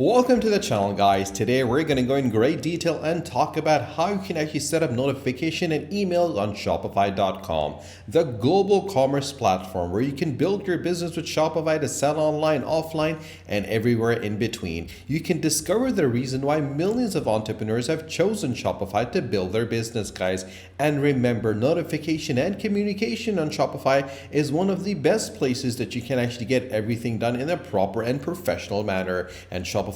Welcome to the channel, guys. Today we're going to go in great detail and talk about how you can actually set up notification and emails on Shopify.com, the global commerce platform where you can build your business with Shopify to sell online, offline, and everywhere in between. You can discover the reason why millions of entrepreneurs have chosen Shopify to build their business, guys. And remember, notification and communication on Shopify is one of the best places that you can actually get everything done in a proper and professional manner. And Shopify.com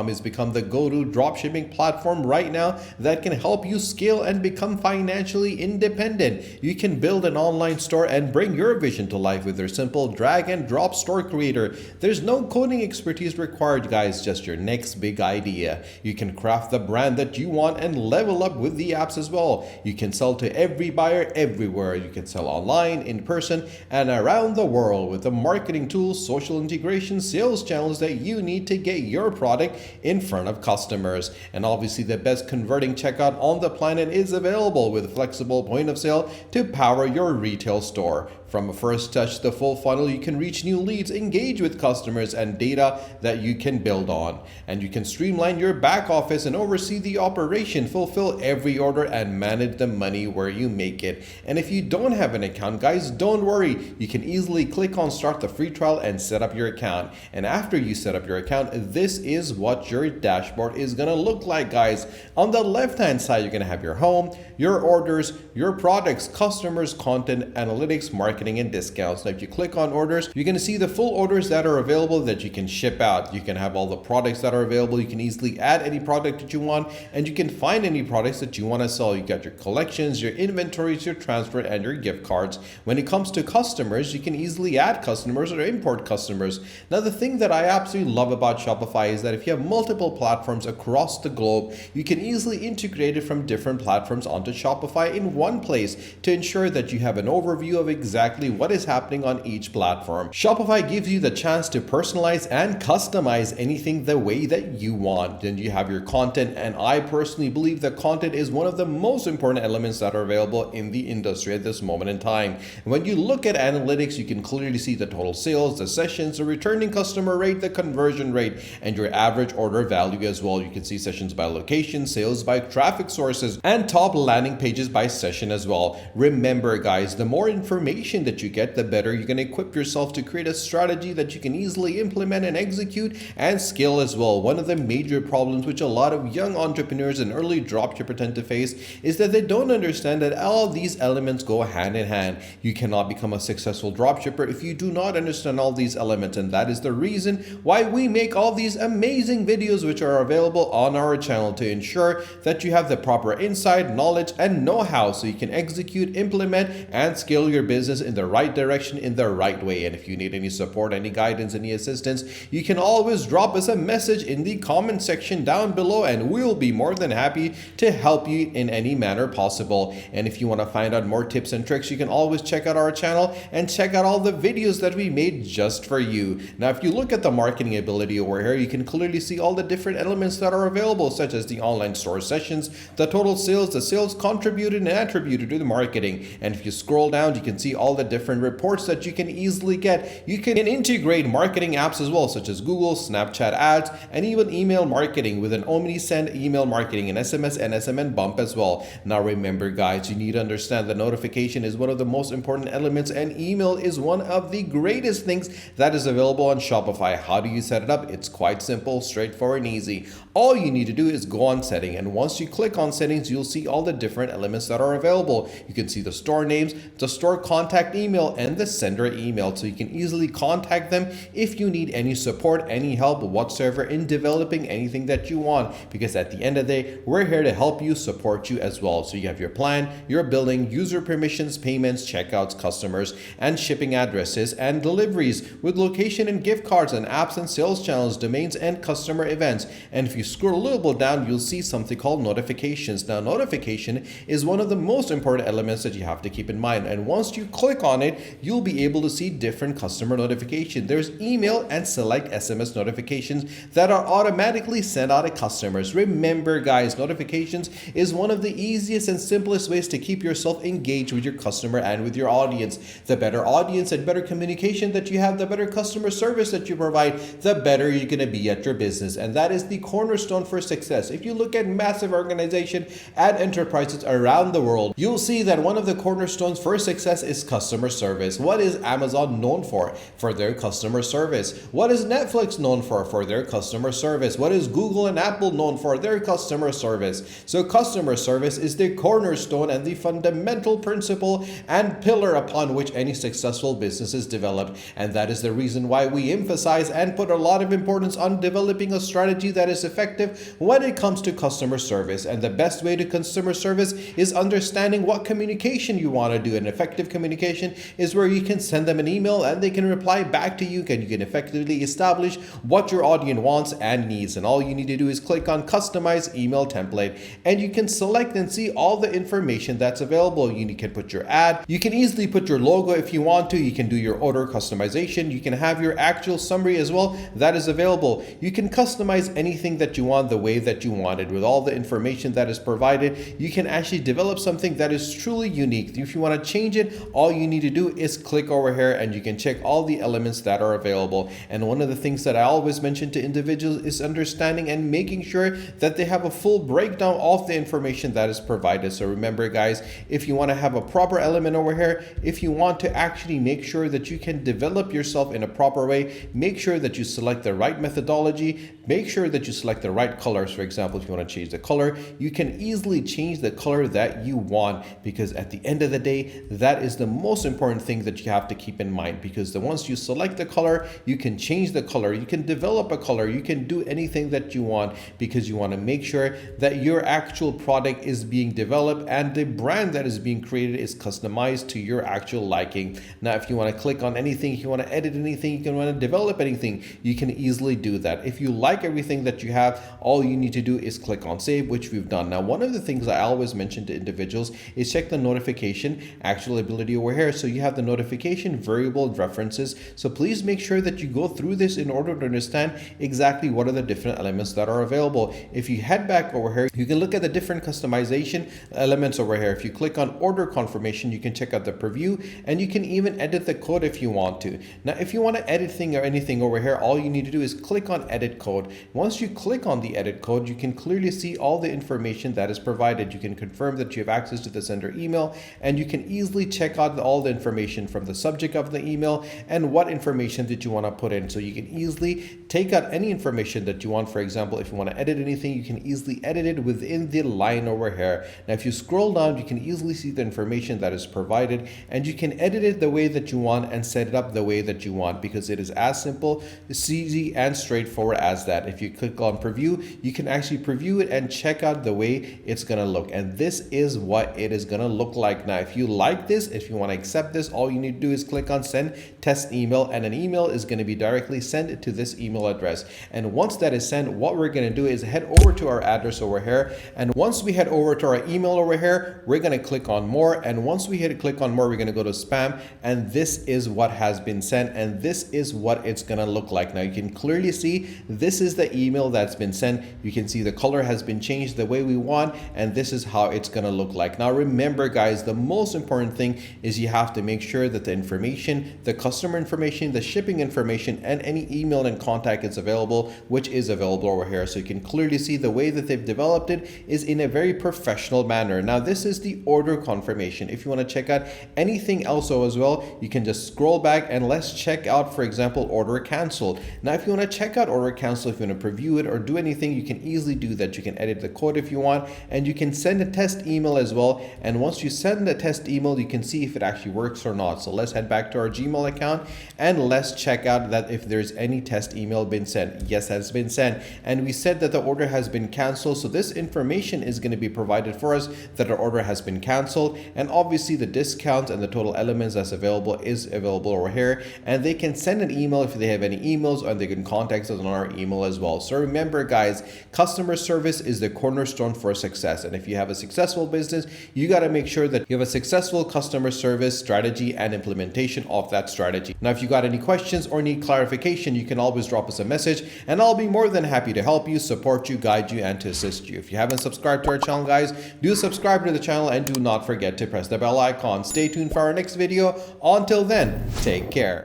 has become the go-to dropshipping platform right now that can help you scale and become financially independent. You can build an online store and bring your vision to life with their simple drag and drop store creator. There's no coding expertise required, guys, just your next big idea. You can craft the brand that you want and level up with the apps as well. You can sell to every buyer everywhere. You can sell online, in person, and around the world with the marketing tools, social integration, sales channels that you need to get your product in front of customers. And obviously the best converting checkout on the planet is available with flexible point of sale to power your retail store. From a first touch to the full funnel, you can reach new leads, engage with customers, and data that you can build on. And you can streamline your back office and oversee the operation, fulfill every order, and manage the money where you make it. And if you don't have an account, guys, don't worry. You can easily click on start the free trial and set up your account. And after you set up your account, this is what your dashboard is going to look like, guys. On the left hand side, you're going to have your home, your orders, your products, customers, content, analytics, marketing, and discounts. Now, if you click on orders, you're going to see the full orders that are available that you can ship out. You can have all the products that are available. You can easily add any product that you want, and you can find any products that you want to sell. You got your collections, your inventories, your transfer, and your gift cards. When it comes to customers, you can easily add customers or import customers. Now, the thing that I absolutely love about Shopify is that if you have multiple platforms across the globe, you can easily integrate it from different platforms onto Shopify in one place to ensure that you have an overview of exactly what is happening on each platform. Shopify gives you the chance to personalize and customize anything the way that you want. Then you have your content, and I personally believe that content is one of the most important elements that are available in the industry at this moment in time. When you look at analytics, you can clearly see the total sales, the sessions, the returning customer rate, the conversion rate, and your average order value as well. You can see sessions by location, sales by traffic sources, and top landing pages by session as well. Remember, guys, the more information that you get, the better you can equip yourself to create a strategy that you can easily implement and execute and scale as well. One of the major problems which a lot of young entrepreneurs and early dropshippers tend to face is that they don't understand that all these elements go hand in hand. You cannot become a successful dropshipper if you do not understand all these elements, and that is the reason why we make all these amazing videos which are available on our channel to ensure that you have the proper insight, knowledge, and know-how so you can execute, implement, and scale your business in the right direction in the right way. And if you need any support, any guidance, any assistance, you can always drop us a message in the comment section down below, and we'll be more than happy to help you in any manner possible. And if you want to find out more tips and tricks, you can always check out our channel and check out all the videos that we made just for you. Now, if you look at the marketing ability over here, you can clearly see all the different elements that are available, such as the online store sessions, the total sales, the sales contributed and attributed to the marketing. And if you scroll down, you can see all the different reports that you can easily get. You can integrate marketing apps as well, such as Google, Snapchat ads, and even email marketing with an OmniSend email marketing and SMS and SMN bump as well. Now remember, guys, you need to understand that notification is one of the most important elements, and email is one of the greatest things that is available on Shopify. How do you set it up? It's quite simple, straightforward, and easy. All you need to do is go on setting, and once you click on settings, you'll see all the different elements that are available. You can see the store names, the store contact email, and the sender email, so you can easily contact them if you need any support, any help whatsoever in developing anything that you want, because at the end of the day, we're here to help you, support you as well. So you have your plan, your billing, user permissions, payments, checkouts, customers, and shipping addresses and deliveries with location and gift cards and apps and sales channels, domains, and customer events. And if you scroll a little bit down, you'll see something called notifications. Now, notification is one of the most important elements that you have to keep in mind. And once you click click on it, you'll be able to see different customer notifications. There's email and select SMS notifications that are automatically sent out to customers. Remember guys, notifications is one of the easiest and simplest ways to keep yourself engaged with your customer and with your audience. The better audience and better communication that you have, the better customer service that you provide, the better you're going to be at your business. And that is the cornerstone for success. If you look at massive organizations and enterprises around the world, you'll see that one of the cornerstones for success is customer service. What is Amazon known for? For their customer service. What is Netflix known for? For their customer service. What is Google and Apple known for? Their customer service. So customer service is the cornerstone and the fundamental principle and pillar upon which any successful business is developed. And that is the reason why we emphasize and put a lot of importance on developing a strategy that is effective when it comes to customer service. And the best way to customer service is understanding what communication you want to do. An effective communication is where you can send them an email and they can reply back to you, and you can effectively establish what your audience wants and needs. And all you need to do is click on customize email template, and you can select and see all the information that's available. You can put your ad, you can easily put your logo if you want to, you can do your order customization, you can have your actual summary as well that is available. You can customize anything that you want the way that you want it. With all the information that is provided, you can actually develop something that is truly unique. If you want to change it, all you need to do is click over here and you can check all the elements that are available. And one of the things that I always mention to individuals is understanding and making sure that they have a full breakdown of the information that is provided. So remember guys, if you want to have a proper element over here, if you want to actually make sure that you can develop yourself in a proper way, make sure that you select the right methodology, make sure that you select the right colors. For example, if you want to change the color, you can easily change the color that you want, because at the end of the day, that is the most important thing that you have to keep in mind, because once you select the color, you can change the color, you can develop a color, you can do anything that you want, because you want to make sure that your actual product is being developed and the brand that is being created is customized to your actual liking. Now, if you want to click on anything, if you want to edit anything, you can want to develop anything, you can easily do that. If you like everything that you have, all you need to do is click on save, which we've done. Now, one of the things I always mention to individuals is check the notification actual ability over here. So you have the notification variable references. So please make sure that you go through this in order to understand exactly what are the different elements that are available. If you head back over here, you can look at the different customization elements over here. If you click on order confirmation, you can check out the preview, and you can even edit the code if you want to. Now, if you want to edit thing or anything over here, all you need to do is click on edit code. Once you click on the edit code, you can clearly see all the information that is provided. You can confirm that you have access to the sender email, and you can easily check out all the information from the subject of the email and what information that you want to put in. So you can easily take out any information that you want. For example, if you want to edit anything, you can easily edit it within the line over here. Now, if you scroll down, you can easily see the information that is provided, and you can edit it the way that you want and set it up the way that you want, because it is as simple, easy, and straightforward as that. If you click on preview, you can actually preview it and check out the way it's going to look. And this is what it is going to look like. Now, if you like this, if you want to accept this, all you need to do is click on send test email, and an email is going to be directly sent to this email address. And once that is sent, what we're going to do is head over to our address over here. And once we head over to our email over here, we're going to click on more. And once we hit click on more, we're going to go to spam. And this is what has been sent. And this is what it's going to look like. Now, you can clearly see this is the email that's been sent. You can see the color has been changed the way we want. And this is how it's going to look like. Now, remember, guys, the most important thing is you have to make sure that the information, the customer information, the shipping information, and any email and contact is available, which is available over here. So you can clearly see the way that they've developed it is in a very professional manner. Now, this is the order confirmation. If you want to check out anything else as well, you can just scroll back and let's check out, for example, order canceled. Now, if you want to check out order canceled, if you want to preview it or do anything, you can easily do that. You can edit the code if you want, and you can send a test email as well. And once you send the test email, you can see if it actually works or not. So let's head back to our Gmail account and let's check out that if there's any test email been sent. Yes, has been sent. And we said that the order has been canceled. So this information is going to be provided for us that our order has been canceled. And obviously the discount and the total elements that's available is available over here. And they can send an email if they have any emails, and they can contact us on our email as well. So remember, guys, customer service is the cornerstone for success. And if you have a successful business, you got to make sure that you have a successful customer service service, strategy, and implementation of that strategy. Now, if you got any questions or need clarification, you can always drop us a message and I'll be more than happy to help you, support you, guide you, and to assist you. If you haven't subscribed to our channel, guys, do subscribe to the channel and do not forget to press the bell icon. Stay tuned for our next video. Until then, take care.